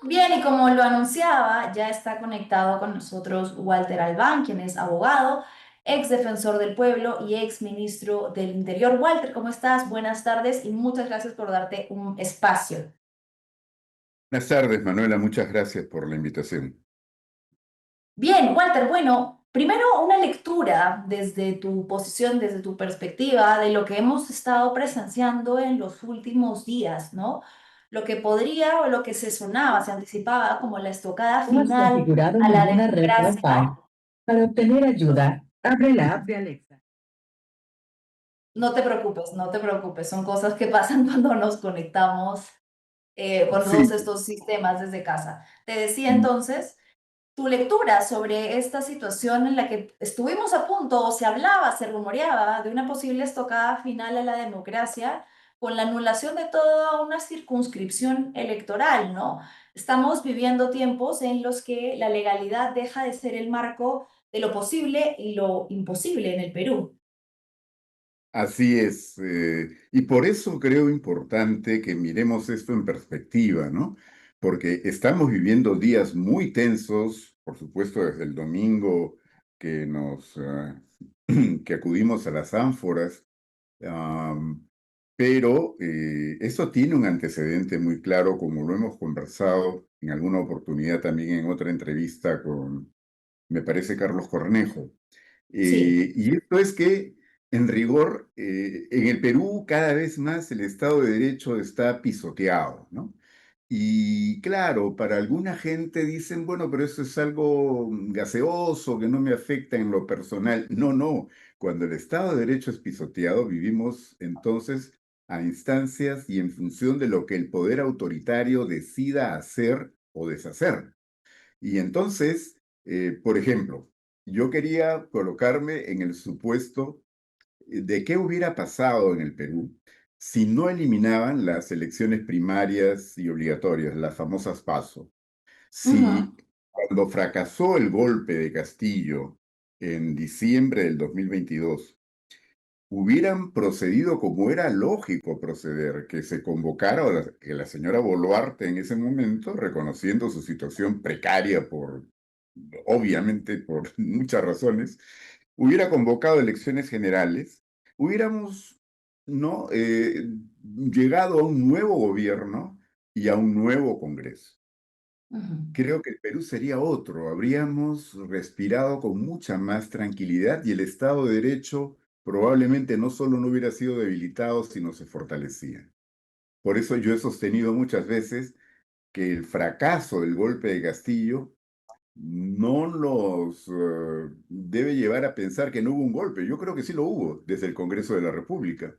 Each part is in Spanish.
Bien, y como lo anunciaba, ya está conectado con nosotros Walter Albán, quien es abogado, ex defensor del pueblo y ex ministro del Interior. Walter, ¿cómo estás? Buenas tardes y muchas gracias por darte un espacio. Buenas tardes, Manuela. Muchas gracias por la invitación. Bien, Walter, bueno, primero una lectura desde tu posición, desde tu perspectiva, de lo que hemos estado presenciando en los últimos días, ¿no? Lo que podría o lo que se sonaba, se anticipaba como la estocada ¿No has final configurado a la ninguna red democracia. Wi-Fi? Para obtener ayuda, abre la app de Alexa. No te preocupes, no te preocupes, son cosas que pasan cuando nos conectamos con todos Sí, estos sistemas desde casa. Te decía entonces, tu lectura sobre esta situación en la que estuvimos a punto, o se hablaba, se rumoreaba de una posible estocada final a la democracia con la anulación de toda una circunscripción electoral, ¿no? Estamos viviendo tiempos en los que la legalidad deja de ser el marco de lo posible y lo imposible en el Perú. así es. Y por eso creo importante que miremos esto en perspectiva, ¿no? Porque estamos viviendo días muy tensos, por supuesto, desde el domingo que que acudimos a las ánforas. Am, pero eso tiene un antecedente muy claro, como lo hemos conversado en alguna oportunidad también en otra entrevista con, me parece, Carlos Cornejo. Sí. Y esto es que, en rigor, en el Perú cada vez más el Estado de Derecho está pisoteado, ¿no? Y claro, para alguna gente dicen, bueno, pero eso es algo gaseoso que no me afecta en lo personal. No, no. Cuando el Estado de Derecho es pisoteado, vivimos entonces a instancias y en función de lo que el poder autoritario decida hacer o deshacer. Y entonces, por ejemplo, yo quería colocarme en el supuesto de qué hubiera pasado en el Perú si no eliminaban las elecciones primarias y obligatorias, las famosas PASO. Si Ujú. cuando fracasó el golpe de Castillo en diciembre del 2022, hubieran procedido como era lógico proceder, que se convocara que la señora Boluarte en ese momento, reconociendo su situación precaria obviamente por muchas razones, hubiera convocado elecciones generales, hubiéramos ¿no? Llegado a un nuevo gobierno y a un nuevo Congreso. Ujú. Creo que el Perú sería otro, habríamos respirado con mucha más tranquilidad y el Estado de Derecho probablemente no solo no hubiera sido debilitado, sino se fortalecía. Por eso yo he sostenido muchas veces que el fracaso del golpe de Castillo no nos debe llevar a pensar que no hubo un golpe. Yo creo que sí lo hubo desde el Congreso de la República.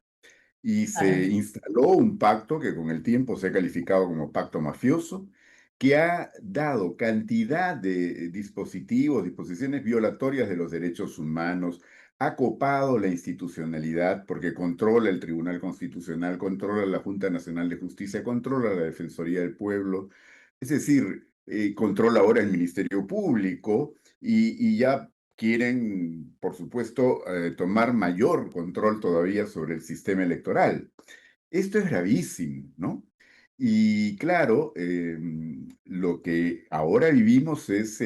Y se Claro. instaló un pacto que con el tiempo se ha calificado como pacto mafioso, que ha dado cantidad de dispositivos, disposiciones violatorias de los derechos humanos, ha copado la institucionalidad porque controla el Tribunal Constitucional, controla la Junta Nacional de Justicia, controla la Defensoría del Pueblo, es decir, controla ahora el Ministerio Público y ya quieren, por supuesto, tomar mayor control todavía sobre el sistema electoral. Esto es gravísimo, ¿no? Y claro, lo que ahora vivimos es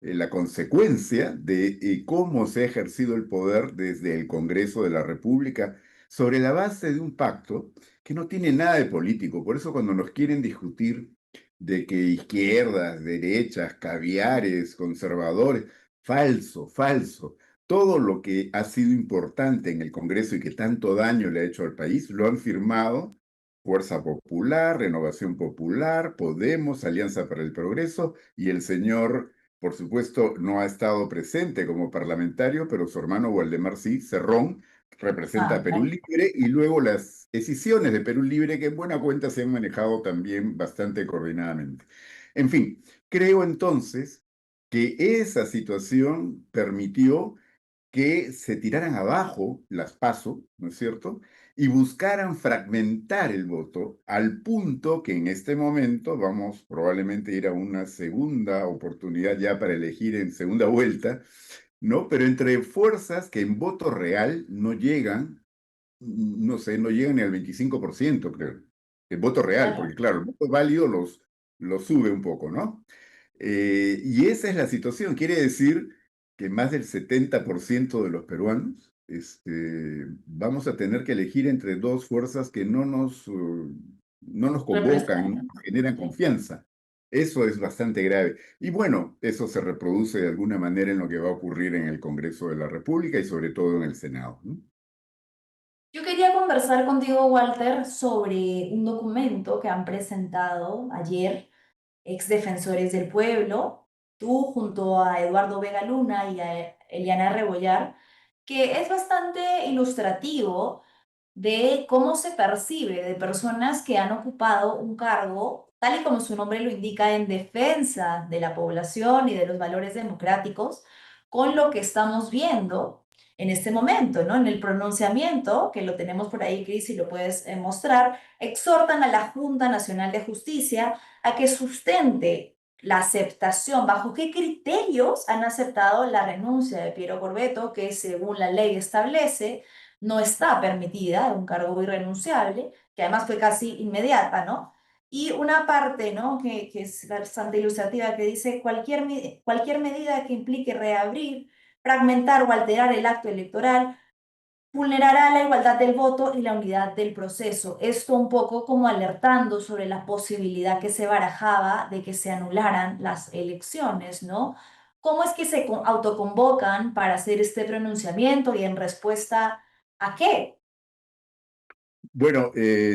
la consecuencia de cómo se ha ejercido el poder desde el Congreso de la República sobre la base de un pacto que no tiene nada de político. Por eso cuando nos quieren discutir de que izquierdas, derechas, caviares, conservadores, falso, falso. Todo lo que ha sido importante en el Congreso y que tanto daño le ha hecho al país lo han firmado Fuerza Popular, Renovación Popular, Podemos, Alianza para el Progreso y el señor, por supuesto, no ha estado presente como parlamentario, pero su hermano Waldemar sí, Cerrón, representa Ah, a Perú claro. Libre y luego las decisiones de Perú Libre que en buena cuenta se han manejado también bastante coordinadamente. En fin, creo entonces que esa situación permitió que se tiraran abajo las PASO, ¿no es cierto? Y buscaran fragmentar el voto al punto que en este momento vamos probablemente a ir a una segunda oportunidad ya para elegir en segunda vuelta, ¿no? Pero entre fuerzas que en voto real no llegan, no sé, no llegan ni al 25%, creo. El voto real, Claro. porque claro, el voto válido lo sube un poco, ¿no? Y esa es la situación. Quiere decir que más del 70% de los peruanos vamos a tener que elegir entre dos fuerzas que no nos convocan, no Representa. nos generan Sí. confianza. Eso es bastante grave. Y bueno, eso se reproduce de alguna manera en lo que va a ocurrir en el Congreso de la República y sobre todo en el Senado, ¿no? Yo quería conversar contigo, Walter, sobre un documento que han presentado ayer ex defensores del pueblo, tú junto a Eduardo Vega Luna y a Eliana Rebollar, que es bastante ilustrativo de cómo se percibe de personas que han ocupado un cargo, tal y como su nombre lo indica, en defensa de la población y de los valores democráticos, con lo que estamos viendo en este momento, ¿no? En el pronunciamiento, que lo tenemos por ahí, Cris, si lo puedes mostrar, exhortan a la Junta Nacional de Justicia a que sustente la aceptación, bajo qué criterios han aceptado la renuncia de Piero Corbeto, que según la ley establece, no está permitida, es un cargo irrenunciable, que además fue casi inmediata, ¿no? Y una parte, ¿no? Que es bastante ilustrativa, que dice cualquier medida que implique reabrir, fragmentar o alterar el acto electoral vulnerará la igualdad del voto y la unidad del proceso. Esto un poco como alertando sobre la posibilidad que se barajaba de que se anularan las elecciones, ¿no? ¿Cómo es que se autoconvocan para hacer este pronunciamiento y en respuesta a qué? Bueno,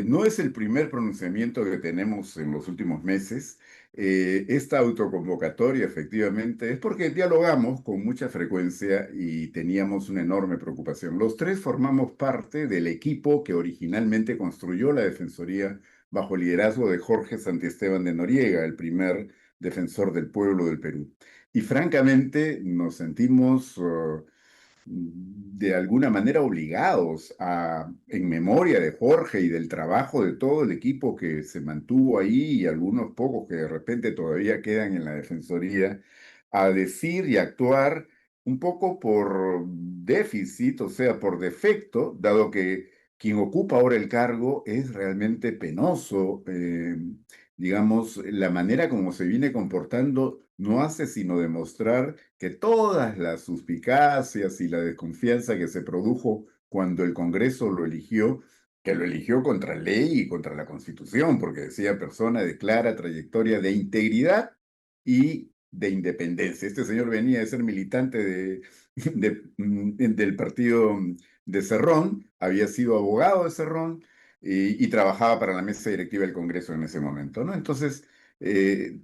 no es el primer pronunciamiento que tenemos en los últimos meses. Esta autoconvocatoria, efectivamente, es porque dialogamos con mucha frecuencia y teníamos una enorme preocupación. Los tres formamos parte del equipo que originalmente construyó la Defensoría bajo el liderazgo de Jorge Santiesteban de Noriega, el primer defensor del pueblo del Perú. Y francamente nos sentimos de alguna manera obligados en memoria de Jorge y del trabajo de todo el equipo que se mantuvo ahí y algunos pocos que de repente todavía quedan en la Defensoría, a decir y actuar un poco por déficit, o sea, por defecto, dado que quien ocupa ahora el cargo es realmente penoso. Digamos, la manera como se viene comportando no hace sino demostrar que todas las suspicacias y la desconfianza que se produjo cuando el Congreso lo eligió, que lo eligió contra ley y contra la Constitución, porque decía persona de clara trayectoria de integridad y de independencia. Este señor venía de ser militante del partido de Cerrón, había sido abogado de Cerrón y trabajaba para la mesa directiva del Congreso en ese momento, ¿no? Entonces,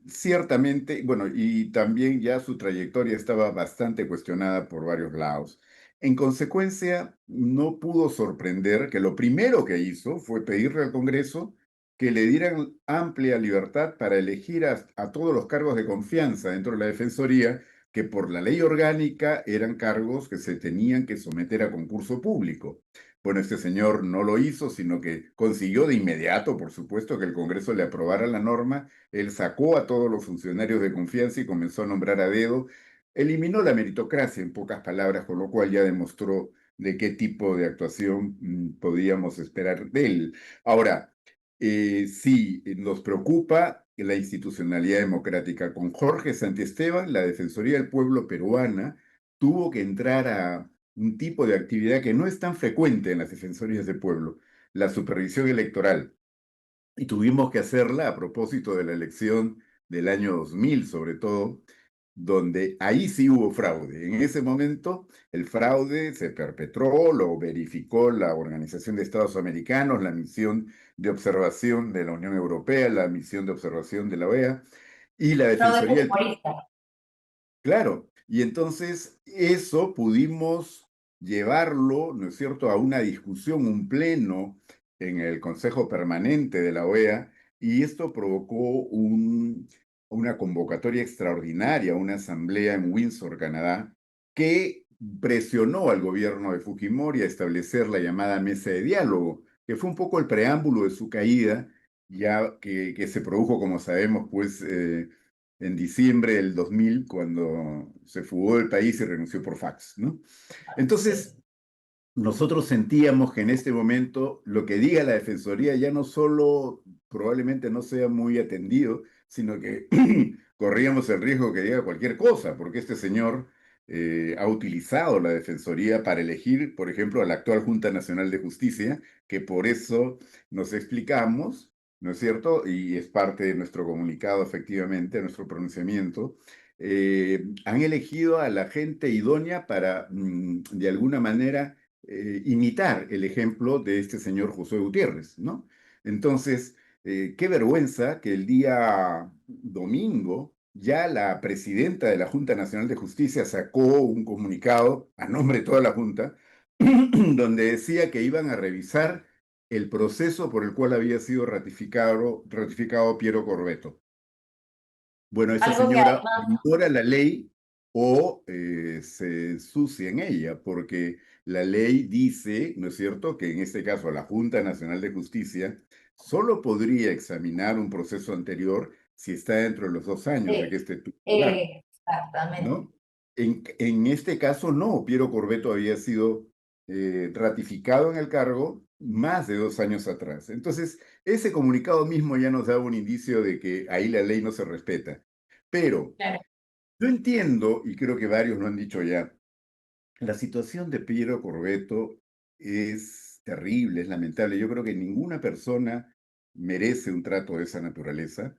ciertamente, bueno, y también ya su trayectoria estaba bastante cuestionada por varios lados. En consecuencia, no pudo sorprender que lo primero que hizo fue pedirle al Congreso que le dieran amplia libertad para elegir a todos los cargos de confianza dentro de la Defensoría, que por la ley orgánica eran cargos que se tenían que someter a concurso público. Bueno, este señor no lo hizo, sino que consiguió de inmediato, por supuesto, que el Congreso le aprobara la norma. Él sacó a todos los funcionarios de confianza y comenzó a nombrar a dedo. Eliminó la meritocracia, en pocas palabras, con lo cual ya demostró de qué tipo de actuación podíamos esperar de él. Ahora, sí, nos preocupa la institucionalidad democrática. Con Jorge Santiesteban, la Defensoría del Pueblo peruana tuvo que entrar a un tipo de actividad que no es tan frecuente en las defensorías del pueblo, la supervisión electoral. Y tuvimos que hacerla a propósito de la elección del año 2000, sobre todo, donde ahí sí hubo fraude. En ese momento el fraude se perpetró, lo verificó la Organización de Estados Americanos, la misión de observación de la Unión Europea, la misión de observación de la OEA y la Fraude Defensoría del fujimorista. Claro, y entonces eso pudimos llevarlo, ¿no es cierto?, a una discusión, un pleno en el Consejo Permanente de la OEA, y esto provocó una convocatoria extraordinaria, una asamblea en Windsor, Canadá, que presionó al gobierno de Fujimori a establecer la llamada mesa de diálogo, que fue un poco el preámbulo de su caída, ya que se produjo, como sabemos, pues en diciembre del 2000, cuando se fugó del país y renunció por fax, ¿no? Sí. Entonces, nosotros sentíamos que en este momento lo que diga la Defensoría ya no solo probablemente no sea muy atendido, sino que corríamos el riesgo que diga cualquier cosa, porque este señor ha utilizado la Defensoría para elegir, por ejemplo, a la actual Junta Nacional de Justicia, que por eso nos explicamos, ¿no es cierto? Y es parte de nuestro comunicado, efectivamente, nuestro pronunciamiento. Han elegido a la gente idónea para, de alguna manera, imitar el ejemplo de este señor José Gutiérrez, ¿no? Entonces, qué vergüenza que el día domingo ya la presidenta de la Junta Nacional de Justicia sacó un comunicado a nombre de toda la Junta donde decía que iban a revisar el proceso por el cual había sido ratificado Piero Corbeto. Bueno, esta Algo que señora además, ignora la ley o se ensucia en ella, porque la ley dice, ¿no es cierto?, que en este caso la Junta Nacional de Justicia solo podría examinar un proceso anterior si está dentro de los 2 años de que este tuvo lugar, exactamente. ¿no? En este caso no, Piero Corbeto había sido ratificado en el cargo más de 2 años atrás. Entonces, ese comunicado mismo ya nos da un indicio de que ahí la ley no se respeta. Pero Claro. yo entiendo, y creo que varios lo han dicho ya, la situación de Piero Corbeto es terrible, es lamentable. Yo creo que ninguna persona merece un trato de esa naturaleza.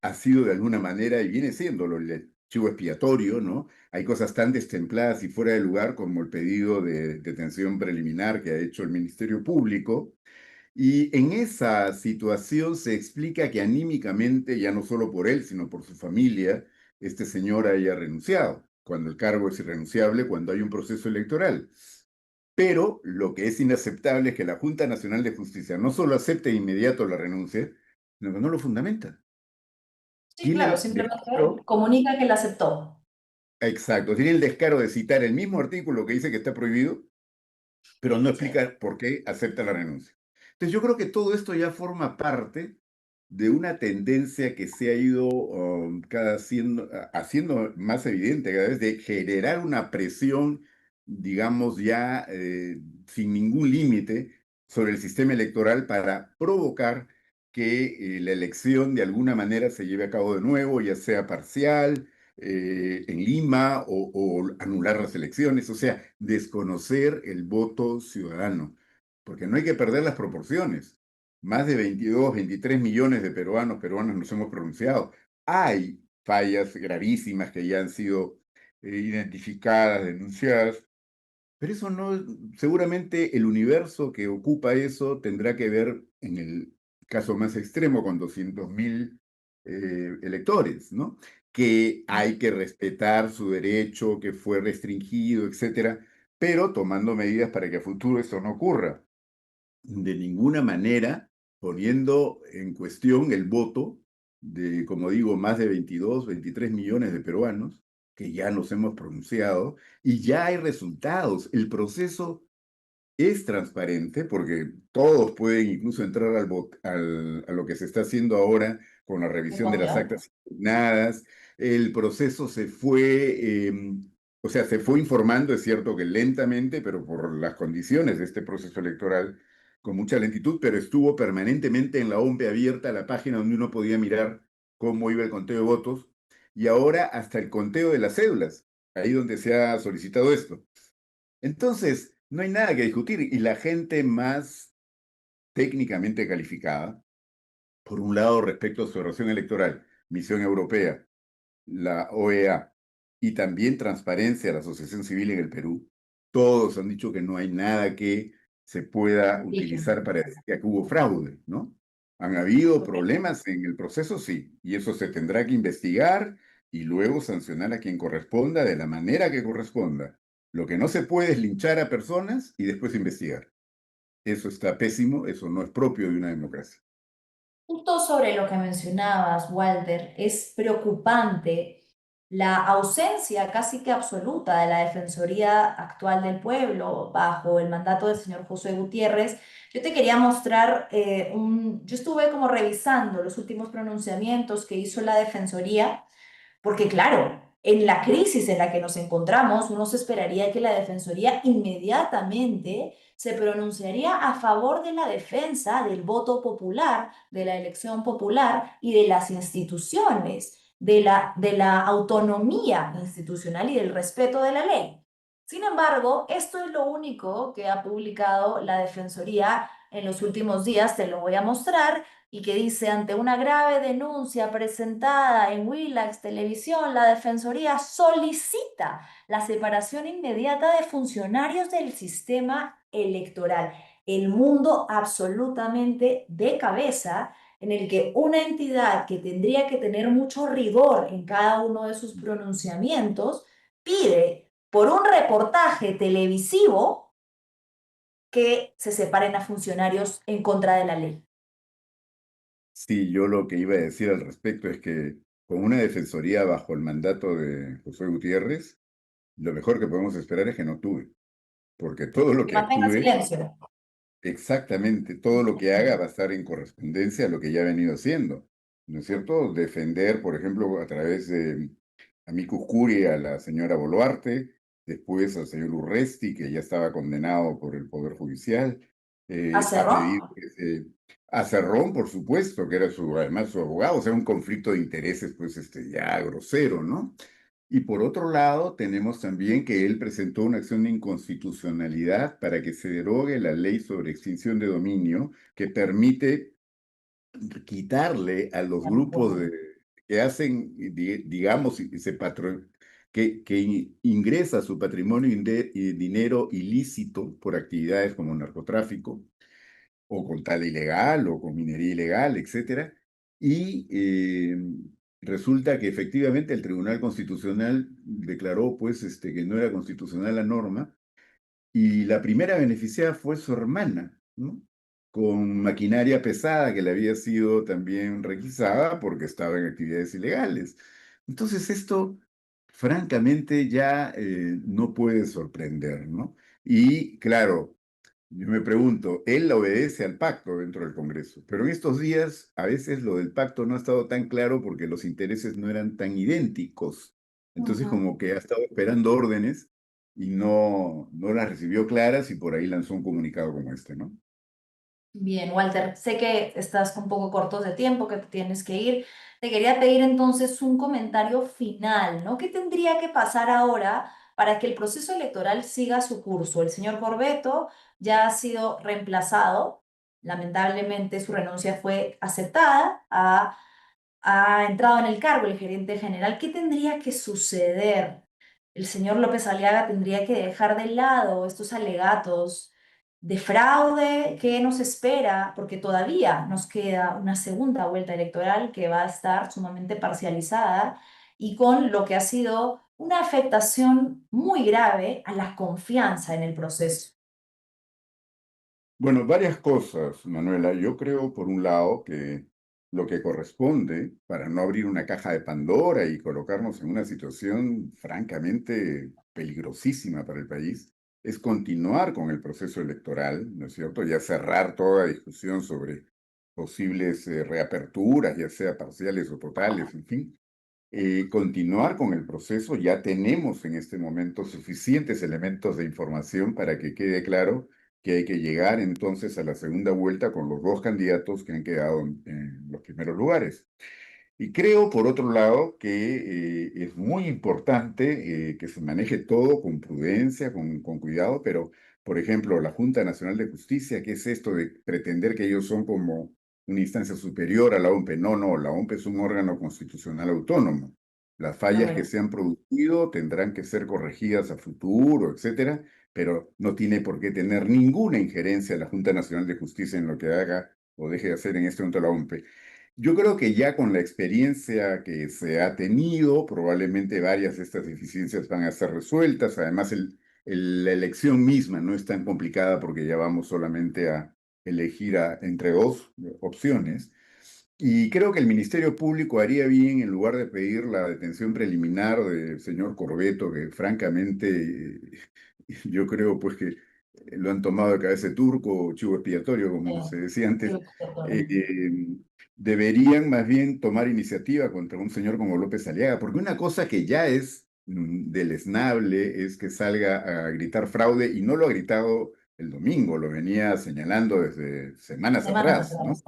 Ha sido de alguna manera, y viene siendo el chivo expiatorio, ¿no? Hay cosas tan destempladas y fuera de lugar como el pedido de detención preliminar que ha hecho el Ministerio Público. Y en esa situación se explica que anímicamente, ya no solo por él, sino por su familia, este señor haya renunciado, cuando el cargo es irrenunciable, cuando hay un proceso electoral. Pero lo que es inaceptable es que la Junta Nacional de Justicia no solo acepte de inmediato la renuncia, sino que no lo fundamenta. Sí, Tiene claro, el simplemente descaro, comunica que la aceptó. exacto, tiene el descaro de citar el mismo artículo que dice que está prohibido, pero no Sí, explica por qué acepta la renuncia. Entonces yo creo que todo esto ya forma parte de una tendencia que se ha ido haciendo más evidente cada vez de generar una presión, digamos, ya sin ningún límite sobre el sistema electoral para provocar que la elección de alguna manera se lleve a cabo de nuevo, ya sea parcial, en Lima o anular las elecciones, o sea, desconocer el voto ciudadano, porque no hay que perder las proporciones. Más de 22, 23 millones de peruanas nos hemos pronunciado. Hay fallas gravísimas que ya han sido identificadas, denunciadas, pero eso no, seguramente el universo que ocupa eso tendrá que ver en el caso más extremo con 200.000 electores, ¿no? Que hay que respetar su derecho, que fue restringido, etcétera, pero tomando medidas para que a futuro esto no ocurra. De ninguna manera poniendo en cuestión el voto de, como digo, más de 22, 23 millones de peruanos que ya nos hemos pronunciado y ya hay resultados. El proceso es transparente porque todos pueden incluso entrar a lo que se está haciendo ahora con la me revisión de las confió. actas impugnadas. El proceso se fue, o sea, se fue informando, es cierto que lentamente, pero por las condiciones de este proceso electoral, con mucha lentitud, pero estuvo permanentemente en la OMPE abierta la página donde uno podía mirar cómo iba el conteo de votos y ahora hasta el conteo de las cédulas, ahí donde se ha solicitado esto. Entonces, no hay nada que discutir y la gente más técnicamente calificada, por un lado respecto a su relación electoral, Misión Europea, la OEA y también Transparencia, la Asociación Civil en el Perú, todos han dicho que no hay nada que se pueda Dije, utilizar para decir que aquí hubo fraude, ¿no? Han habido correcto. problemas en el proceso, sí, y eso se tendrá que investigar y luego sancionar a quien corresponda de la manera que corresponda. Lo que no se puede es linchar a personas y después investigar. Eso está pésimo, eso no es propio de una democracia. Justo sobre lo que mencionabas, Walter, es preocupante la ausencia casi que absoluta de la Defensoría actual del Pueblo bajo el mandato del señor José Gutiérrez. Yo te quería mostrar yo estuve como revisando los últimos pronunciamientos que hizo la Defensoría, porque claro. En la crisis en la que nos encontramos, uno se esperaría que la Defensoría inmediatamente se pronunciaría a favor de la defensa del voto popular, de la elección popular y de las instituciones, de la autonomía institucional y del respeto de la ley. Sin embargo, esto es lo único que ha publicado la Defensoría en los últimos días, te lo voy a mostrar, y que dice, ante una grave denuncia presentada en Willax Televisión, la Defensoría solicita la separación inmediata de funcionarios del sistema electoral. El mundo absolutamente de cabeza en el que una entidad que tendría que tener mucho rigor en cada uno de sus pronunciamientos pide por un reportaje televisivo que se separen a funcionarios en contra de la ley. Sí, yo lo que iba a decir al respecto es que con una defensoría bajo el mandato de José Gutiérrez, lo mejor que podemos esperar es que no actúe, porque todo lo Que que mantenga actúe, silencio. exactamente todo lo que haga va a estar en correspondencia a lo que ya ha venido haciendo, ¿no es cierto? Defender, por ejemplo, a través de amicus curiae a la señora Boluarte, después al señor Urresti, que ya estaba condenado por el Poder Judicial, ha ¿Hacerlo? pedido que a Cerrón, por supuesto, que era además su abogado, o sea, un conflicto de intereses, pues, ya grosero, ¿no? Y por otro lado, tenemos también que él presentó una acción de inconstitucionalidad para que se derogue la ley sobre extinción de dominio que permite quitarle a los grupos que hacen, digamos, que ingresa su patrimonio y dinero ilícito por actividades como narcotráfico, o con tala ilegal, o con minería ilegal, etcétera. Y resulta que efectivamente el Tribunal Constitucional declaró, pues, que no era constitucional la norma, y la primera beneficiada fue su hermana, ¿no? Con maquinaria pesada que le había sido también requisada porque estaba en actividades ilegales. Entonces esto, francamente, ya no puede sorprender, ¿no? Y claro, yo me pregunto, él obedece al pacto dentro del Congreso, pero en estos días a veces lo del pacto no ha estado tan claro porque los intereses no eran tan idénticos. Entonces Ujú. como que ha estado esperando órdenes y no las recibió claras y por ahí lanzó un comunicado como este, ¿no? Bien, Walter, sé que estás un poco cortos de tiempo, que te tienes que ir. Te quería pedir entonces un comentario final, ¿no? ¿Qué tendría que pasar ahora para que el proceso electoral siga su curso? El señor Corbeto ya ha sido reemplazado. Lamentablemente su renuncia fue aceptada. Ha entrado en el cargo el gerente general. ¿Qué tendría que suceder? El señor López Aliaga tendría que dejar de lado estos alegatos de fraude. ¿Qué nos espera? Porque todavía nos queda una segunda vuelta electoral que va a estar sumamente parcializada y con lo que ha sido una afectación muy grave a la confianza en el proceso. Bueno, varias cosas, Manuela. Yo creo, por un lado, que lo que corresponde para no abrir una caja de Pandora y colocarnos en una situación francamente peligrosísima para el país es continuar con el proceso electoral, ¿no es cierto? Ya cerrar toda discusión sobre posibles reaperturas, ya sea parciales o totales, en fin. Continuar con el proceso. Ya tenemos en este momento suficientes elementos de información para que quede claro que hay que llegar entonces a la segunda vuelta con los dos candidatos que han quedado en los primeros lugares. Y creo, por otro lado, que es muy importante que se maneje todo con prudencia, con cuidado, pero, por ejemplo, la Junta Nacional de Justicia, ¿qué es esto de pretender que ellos son como una instancia superior a la OMP? No, no, la OMP es un órgano constitucional autónomo. Las fallas que Correcto. se han producido tendrán que ser corregidas a futuro, etcétera, pero no tiene por qué tener ninguna injerencia la Junta Nacional de Justicia en lo que haga o deje de hacer en este momento la OMP. Yo creo que ya con la experiencia que se ha tenido, probablemente varias de estas deficiencias van a ser resueltas. Además, la elección misma no es tan complicada porque ya vamos solamente a elegir entre dos opciones. Y creo que el Ministerio Público haría bien, en lugar de pedir la detención preliminar del señor Corbeto, que francamente yo creo pues que lo han tomado de cabeza de turco, chivo expiatorio, como se decía Sí, antes. doctor. eh, deberían más bien tomar iniciativa contra un señor como López Aliaga, porque una cosa que ya es deleznable es que salga a gritar fraude y no lo ha gritado el domingo, lo venía señalando desde semanas Semanas atrás, ¿no? atrás.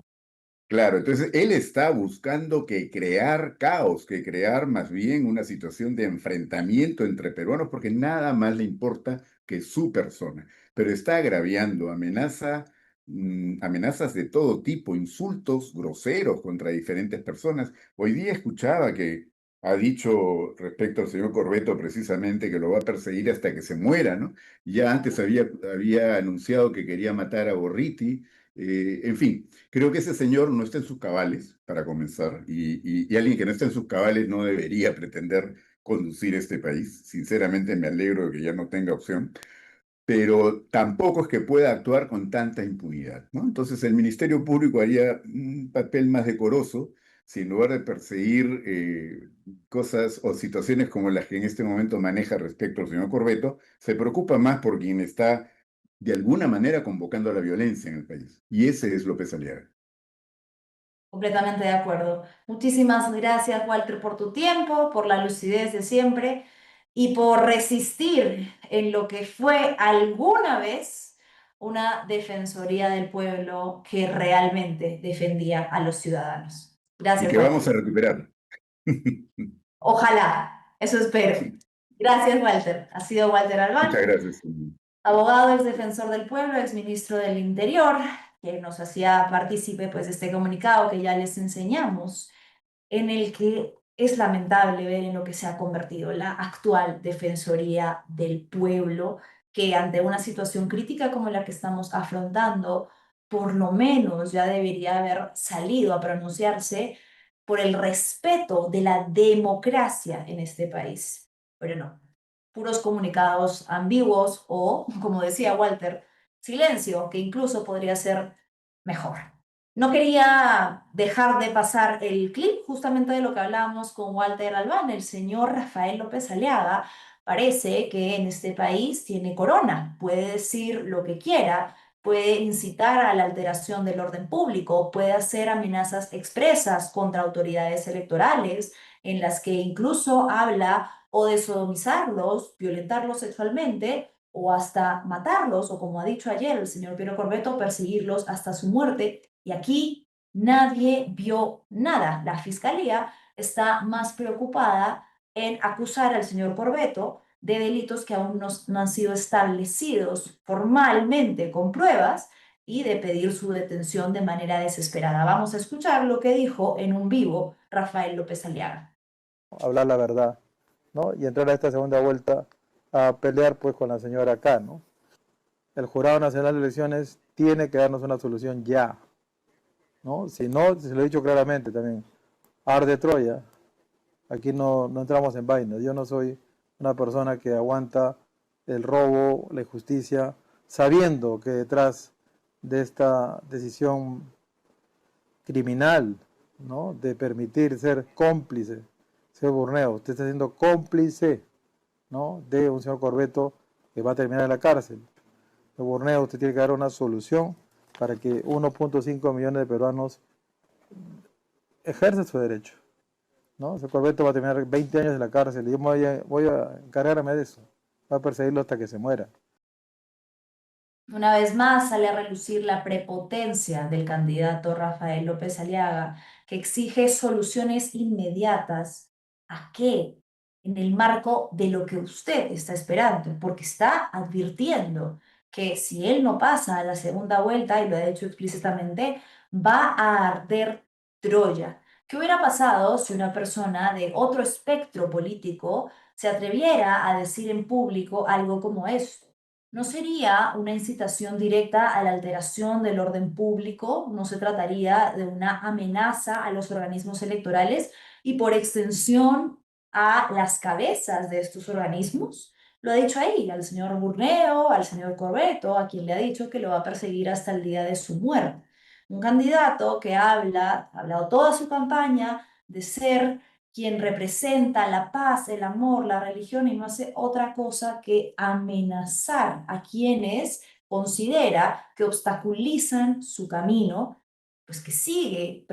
Claro, entonces él está buscando que crear caos, que crear más bien una situación de enfrentamiento entre peruanos, porque nada más le importa que su persona, pero está agraviando, amenazas de todo tipo, insultos groseros contra diferentes personas. Hoy día escuchaba que ha dicho respecto al señor Corbeto precisamente que lo va a perseguir hasta que se muera, ¿no? Ya antes había anunciado que quería matar a Borriti, en fin. Creo que ese señor no está en sus cabales, para comenzar, y alguien que no está en sus cabales no debería pretender conducir este país. Sinceramente me alegro de que ya no tenga opción, pero tampoco es que pueda actuar con tanta impunidad, ¿no? Entonces el Ministerio Público haría un papel más decoroso si en lugar de perseguir cosas o situaciones como las que en este momento maneja respecto al señor Corbeto, se preocupa más por quien está de alguna manera convocando a la violencia en el país. Y ese es López Aliaga. Completamente de acuerdo. Muchísimas gracias, Walter, por tu tiempo, por la lucidez de siempre y por resistir en lo que fue alguna vez una defensoría del pueblo que realmente defendía a los ciudadanos. Y Gracias, que vamos Walter. a recuperar. Ojalá, eso espero. Sí, Gracias, Walter. Ha sido Walter muchas Albán, gracias. abogado, ex defensor del pueblo, ex ministro del Interior, que nos hacía partícipe pues, de este comunicado que ya les enseñamos, en el que es lamentable ver en lo que se ha convertido la actual Defensoría del Pueblo, que ante una situación crítica como la que estamos afrontando, por lo menos ya debería haber salido a pronunciarse por el respeto de la democracia en este país. Pero no, puros comunicados ambiguos o, como decía Walter, silencio, que incluso podría ser mejor. No quería dejar de pasar el clip justamente de lo que hablábamos con Walter Albán. El señor Rafael López Aliaga parece que en este país tiene corona, puede decir lo que quiera, puede incitar a la alteración del orden público, puede hacer amenazas expresas contra autoridades electorales, en las que incluso habla o de sodomizarlos, violentarlos sexualmente o hasta matarlos, o como ha dicho ayer el señor Piero Corbeto, perseguirlos hasta su muerte. Y aquí nadie vio nada. La fiscalía está más preocupada en acusar al señor Corbeto de delitos que aún no han sido establecidos formalmente con pruebas y de pedir su detención de manera desesperada. Vamos a escuchar lo que dijo en un vivo Rafael López Aliaga. Hablar la verdad, ¿no? Y entrar a esta segunda vuelta a pelear pues con la señora acá, ¿no? El Jurado Nacional de Elecciones tiene que darnos una solución ya, ¿no? Si no, se lo he dicho claramente también, arde Troya, aquí no entramos en vainas. Yo no soy una persona que aguanta el robo, la injusticia, sabiendo que detrás de esta decisión criminal, ¿no? De permitir ser cómplice, señor Burneo, usted está siendo cómplice, ¿no? De un señor Corbeto que va a terminar en la cárcel. Señor Burneo, usted tiene que dar una solución para que 1.5 millones de peruanos ejerzan su derecho, ¿no? Señor Corbeto va a terminar 20 años en la cárcel y yo voy a encargarme de eso. Voy a perseguirlo hasta que se muera. Una vez más sale a relucir la prepotencia del candidato Rafael López Aliaga, que exige soluciones inmediatas. ¿A qué? En el marco de lo que usted está esperando, porque está advirtiendo que si él no pasa a la segunda vuelta, y lo ha dicho explícitamente, va a arder Troya. ¿Qué hubiera pasado si una persona de otro espectro político se atreviera a decir en público algo como esto? No sería una incitación directa a la alteración del orden público, no se trataría de una amenaza a los organismos electorales y por extensión a las cabezas de estos organismos. Lo ha dicho ahí, al señor Burneo, al señor Corbeto, a quien le ha dicho que lo va a perseguir hasta el día de su muerte. Un candidato que ha hablado toda su campaña de ser quien representa la paz, el amor, la religión y no hace otra cosa que amenazar a quienes considera que obstaculizan su camino pues que sigue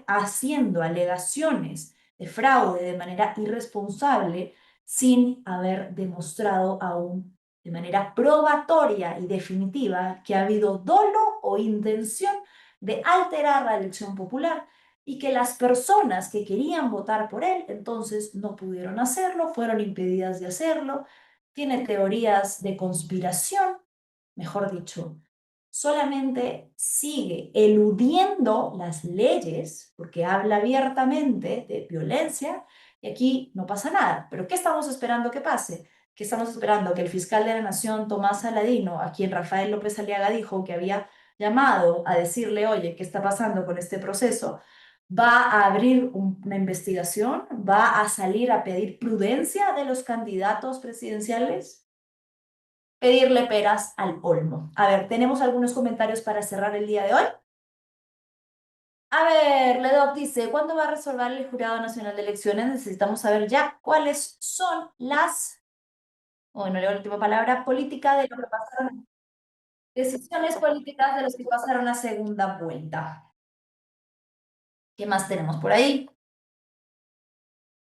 haciendo alegaciones de fraude de manera irresponsable sin haber demostrado aún de manera probatoria y definitiva que ha habido dolo o intención de alterar la elección popular y que las personas que querían votar por él entonces no pudieron hacerlo, fueron impedidas de hacerlo. Tiene teorías de conspiración, mejor dicho, solamente sigue eludiendo las leyes porque habla abiertamente de violencia y aquí no pasa nada. ¿Pero qué estamos esperando que pase? ¿Qué estamos esperando? Que el fiscal de la Nación, Tomás Saladino, a quien Rafael López Aliaga dijo que había llamado a decirle, oye, ¿qué está pasando con este proceso? Va a abrir una investigación, va a salir a pedir prudencia de los candidatos presidenciales, pedirle peras al olmo. A ver, tenemos algunos comentarios para cerrar el día de hoy. A ver, Ledoc dice, ¿cuándo va a resolver el Jurado Nacional de Elecciones? Necesitamos saber ya cuáles son las, bueno, leo la última palabra, política de lo que pasaron, decisiones políticas de los que pasaron a segunda vuelta. ¿Qué más tenemos por ahí?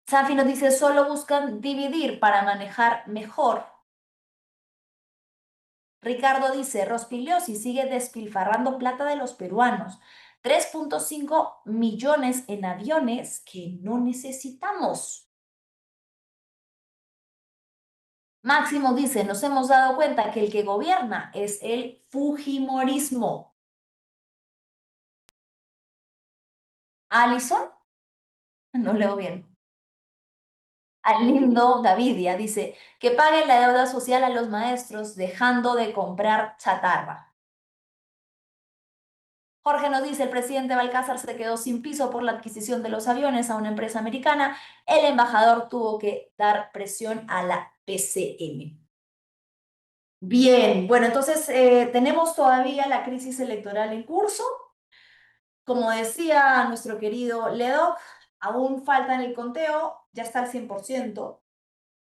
Safi nos dice, solo buscan dividir para manejar mejor. Ricardo dice, Rospigliosi sigue despilfarrando plata de los peruanos. 3.5 millones en aviones que no necesitamos. Máximo dice, nos hemos dado cuenta que el que gobierna es el fujimorismo. Alison, no leo bien. Lindo Davidia dice, que paguen la deuda social a los maestros dejando de comprar chatarra. Jorge nos dice, el presidente Balcázar se quedó sin piso por la adquisición de los aviones a una empresa americana. El embajador tuvo que dar presión a la PCM. Bien, bueno, entonces tenemos todavía la crisis electoral en curso. Como decía nuestro querido Ledoc, aún falta en el conteo, ya está al 100%.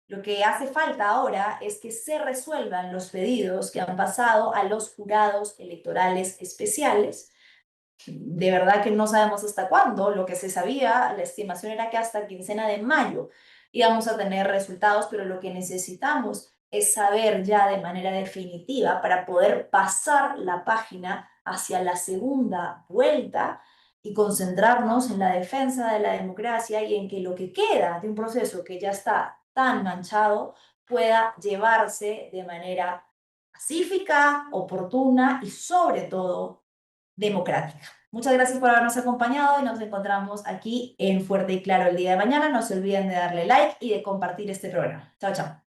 Lo que hace falta ahora es que se resuelvan los pedidos que han pasado a los jurados electorales especiales. De verdad que no sabemos hasta cuándo. Lo que se sabía, la estimación era que hasta quincena de mayo íbamos a tener resultados, pero lo que necesitamos es saber ya de manera definitiva para poder pasar la página hacia la segunda vuelta y concentrarnos en la defensa de la democracia y en que lo que queda de un proceso que ya está tan manchado pueda llevarse de manera pacífica, oportuna y sobre todo democrática. Muchas gracias por habernos acompañado y nos encontramos aquí en Fuerte y Claro el día de mañana. No se olviden de darle like y de compartir este programa. Chao, chao.